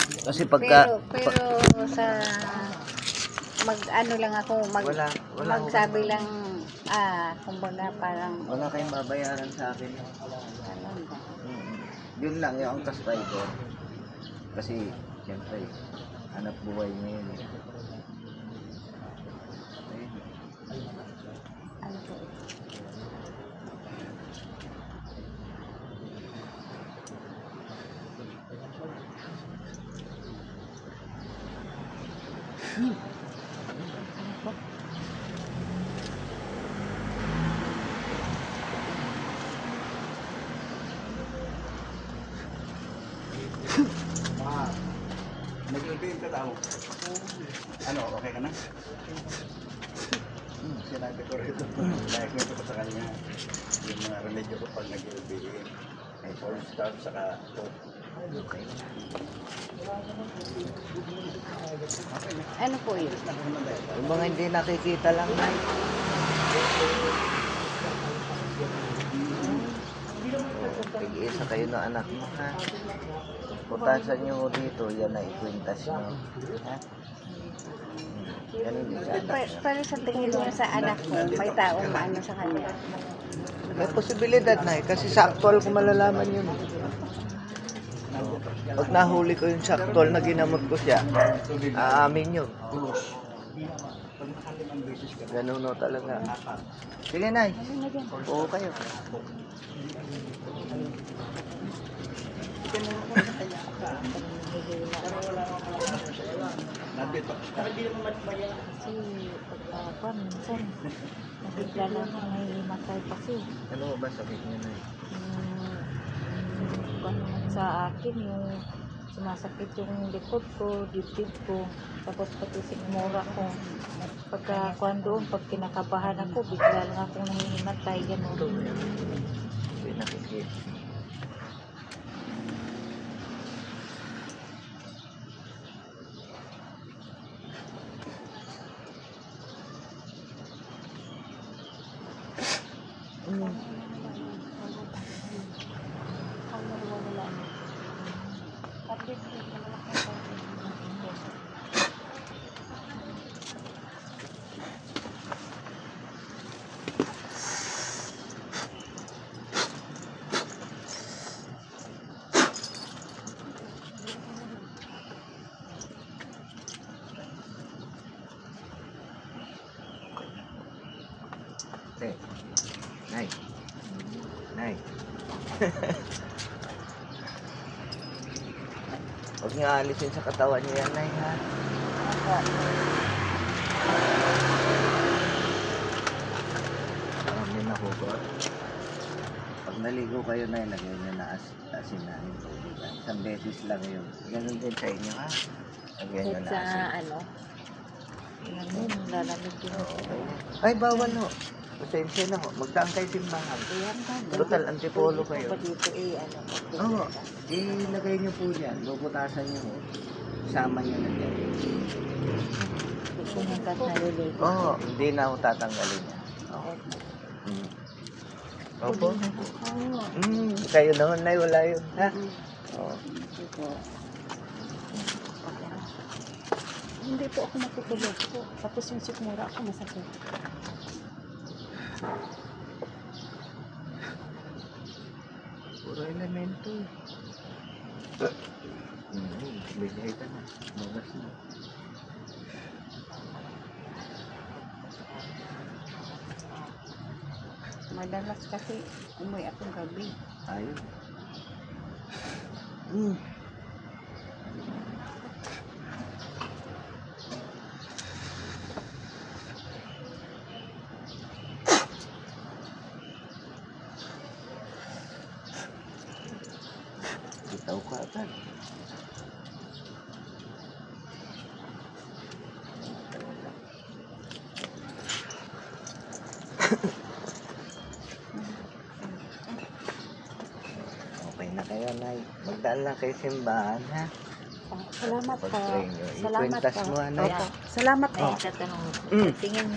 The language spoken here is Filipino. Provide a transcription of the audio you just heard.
Kasi pagka... Pero sa mag-ano lang ako, wala magsabi lang, kumbaga parang, wala kayong babayaran sa akin. ano ba? Yun lang yung angkas driver. Kasi, siyempre, hanap buhay niya yun. Ayun. Ano po? Nag-ibig ka tao. Ano, okay ka na? Sinabi ko rito. Dahil ko ito sa kanya. Yung mga remedyo ko pag nag-ibig. Ay, porn star, saka ito. Ano po yun? Yung mga hindi nakikita lang na. Tig-isa kayo ng anak mo, ha? Putasan nyo dito, yan na ikwintas nyo. Ha? Ganun din sa anak nyo. Pero sa tingin niyo sa anak ko, may taong maano sa kanya. May posibilidad na kasi sa actual ko malalaman yun. Pag nahuli ko yung sa actual na ginamot ko siya, aamin yun. Ganun no talaga. Sige, Nay. Oo kayo. Kasi pagka minsan nabigla lang may matay kasi Ano ba sakit niya, Nay? kung sa akin yung sumasakit yung likod ko, dibdib ko, tapos pati sigmura ko. Pagka kuwan doon, pag kinakabahan ako, bigla lang akong nangihimatay, gano'n. Hindi nakikita. Hey, Nay. Nay. Huwag niyo alisin sa katawan niyo yan, Nay, ha? Marami na hugot. Pag naligo kayo, Nay, lagyan niyo na asin na yung tubig. Isang beses lang yun. Ganun din sa inyo, ha? Lagyan niyo Kahit na sa asin. ano, Lalamig din ako. Ay, bawal ho. Pasensya na ho. Magdaan kayo simbahan. Total, antipolo kayo. pa dito ano, Oo. Ilagay niyo po yan. Bubutasan niyo ho. Isama niyo na dyan. Hanggat naliligo. Oo. Hindi na ho tatanggalin niya. Oo. Opo. Kayo naman, Nay. Wala yun. Ha? Oo. Hindi po ako matutulog po. Tapos yung sikmura ako masakit. Puro elemento. Bigay ka na. Magas na. Madalas kasi umuwi akong gabi. Ayun. Bitaw ka agad. Okay na kayo, Nay. Magdaan lang kayo simbahan, ha? Salamat po. Pag-pray nyo. Salamat Ikwintas po. mo, Nay. Opo. Salamat po. Oh. Tatanong, Mm. tingin